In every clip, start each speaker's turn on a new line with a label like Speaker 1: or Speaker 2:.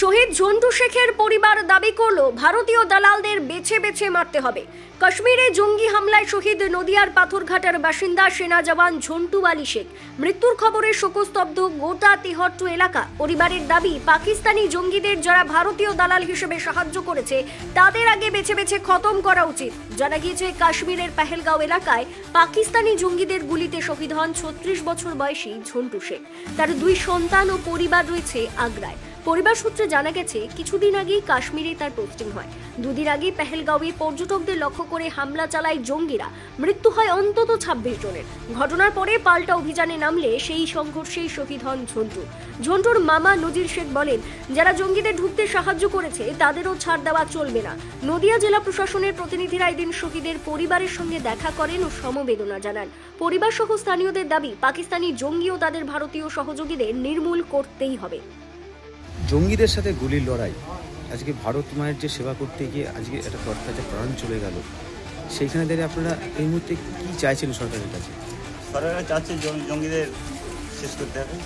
Speaker 1: শহীদ ঝন্টু শেখের পরিবার দাবি করল ভারতীয় দালালদের বেছে বেছে মারতে হবে। কাশ্মীরে জঙ্গি হামলায় শহীদ নদিয়ার পাথরঘাটার বাসিন্দা সেনা জওয়ান ঝন্টু আলী শেখ মৃত্যুর খবরে শোকস্তব্ধ গোটা তেহট্ট এলাকা। পরিবারের দাবি, পাকিস্তানি জঙ্গিদের যারা ভারতীয় দালাল হিসেবে সাহায্য করেছে তাদের আগে বেছে বেছে খতম করা উচিত। জানা গিয়েছে, কাশ্মীরের পেহেলগাঁও এলাকায় পাকিস্তানি জঙ্গিদের গুলিতে শহীদ হন 36 বছর বয়সী ঝন্টু শেখ। তার 2 সন্তান ও পরিবার রয়েছে আগ্রায়। পরিবার সূত্রে জানা গেছে, কিছুদিন আগেই কাশ্মীরে তার পোস্টিং হয়। 2 দিন আগে পেহেলগাঁওয়ে পর্যটকদের লক্ষ্য করে হামলা চালায় জঙ্গিরা। মৃত্যু হয় অন্তত 26 জনের। ঘটনার পরে পাল্টা অভিযানে নামলে সেই সংঘর্ষেই শহীদ হন ঝন্টু। ঝন্টুর মামা নজির শেখ বলেন, যারা জঙ্গিদের ঢুকতে সাহায্য করেছে তাদেরও ছাড় দেওয়া চলবে না। নদিয়া জেলা প্রশাসনের প্রতিনিধিরা এদিন শহীদের পরিবারের সঙ্গে দেখা করেন ও সমবেদনা জানান। পরিবার সহ স্থানীয়দের দাবি, পাকিস্তানি জঙ্গি ও তাদের ভারতীয় সহযোগীদের নির্মূল করতেই হবে।
Speaker 2: জঙ্গিদের সাথে গুলির লড়াই, আজকে ভারত মায়ের যে সেবা করতে গিয়ে আজকে একটা তরতাজা প্রাণ চলে গেল, সেইখানে দাঁড়িয়ে আপনারা এই মুহূর্তে কি চাইছেন সরকারের কাছে?
Speaker 3: সরকার চাচ্ছে জঙ্গিদের শেষ করতে হবে।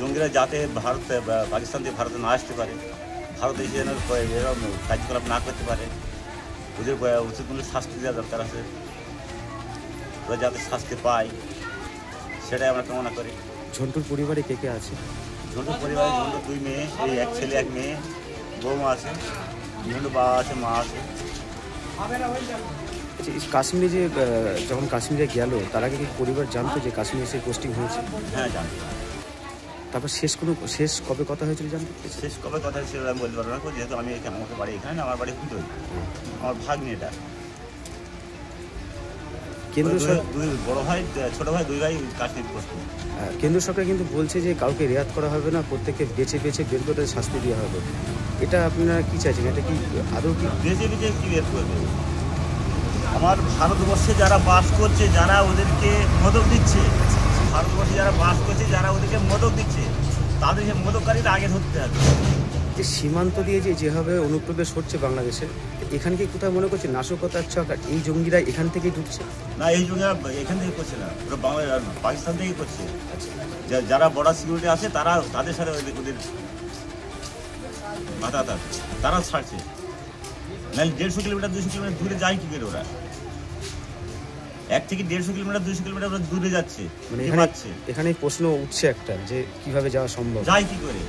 Speaker 3: জঙ্গিরা যাতে পাকিস্তান থেকে ভারতে না আসতে পারে, ভারতে যেন এরকম কার্যকলাপ না করতে পারে, ওদের উচিত মূল্যে শাস্তি দেওয়া দরকার আছে। ওরা যাতে শাস্তি পায় সেটাই আমরা কামনা করি।
Speaker 2: ঝন্টুর পরিবারে কে কে আছে?
Speaker 3: ঝন্টুর পরিবারে ঝন্টুর 2 মেয়ে, এই 1 ছেলে 1 মেয়ে, বৌমা আছে, ঝন্টুর বাবা আছে, মা আছে।
Speaker 2: কাশ্মীরে যে যখন কাশ্মীরে গেল তার আগে কি পরিবার জানতো যে কাশ্মীরে এসে পোস্টিং হয়েছে?
Speaker 3: হ্যাঁ, জানতো।
Speaker 2: তারপর শেষ কবে কথা হয়েছিল জানতো?
Speaker 3: শেষ কবে কথা হয়েছিল আমি বলতে পারবো না, যেহেতু আমি এখানে, আমাকে বাড়ি এখানে না, আমার বাড়ি হুদোই, আমার ভাগ্নিটা। কেন্দ্র বড় ভাই, ছোট ভাই, 2 ভাই কাশ্মীর পোস্টিং।
Speaker 2: কেন্দ্র সরকার কিন্তু বলছে যে কাউকে রেয়াত করা হবে না, প্রত্যেককে বেছে বেছে বের করে শাস্তি দেওয়া হবে। এটা আপনারা কি চাইছেন? এটা কি আদৌ কি
Speaker 3: বেছে বেছে কি বের করবে? আমার ভারতবর্ষে যারা বাস করছে, যারা ওদেরকে মদক দিচ্ছে, ভারতবর্ষে যারা বাস করছে, যারা ওদেরকে মদক দিচ্ছে, তাদেরকে মদককারীরা আগে ধরতে হবে।
Speaker 2: যে সীমান্ত দিয়ে যেভাবে অনুপ্রবেশ হচ্ছে বাংলাদেশে, এখানে কি কোথাও মনে করছে নাশকতার ছক আর এই জঙ্গিরা এখান থেকেই ঢুকছে?
Speaker 3: না, এই জঙ্গিরা এখান থেকে করছে না, ওরা পাকিস্তান থেকেই করছে। যারা বর্ডার সিকিউরিটি আছে তাদের সাথে ওদের মাথা তারা ছাড়ছে। নাহলে 150 কিলোমিটার 200 কিলোমিটার দূরে যায় কি করে ওরা? 1 থেকে 150 কিলোমিটার 200 কিলোমিটার দূরে যাচ্ছে।
Speaker 2: মানে এখানে প্রশ্ন উঠছে একটা, যে কিভাবে যাওয়া সম্ভব,
Speaker 3: যায় কি করে?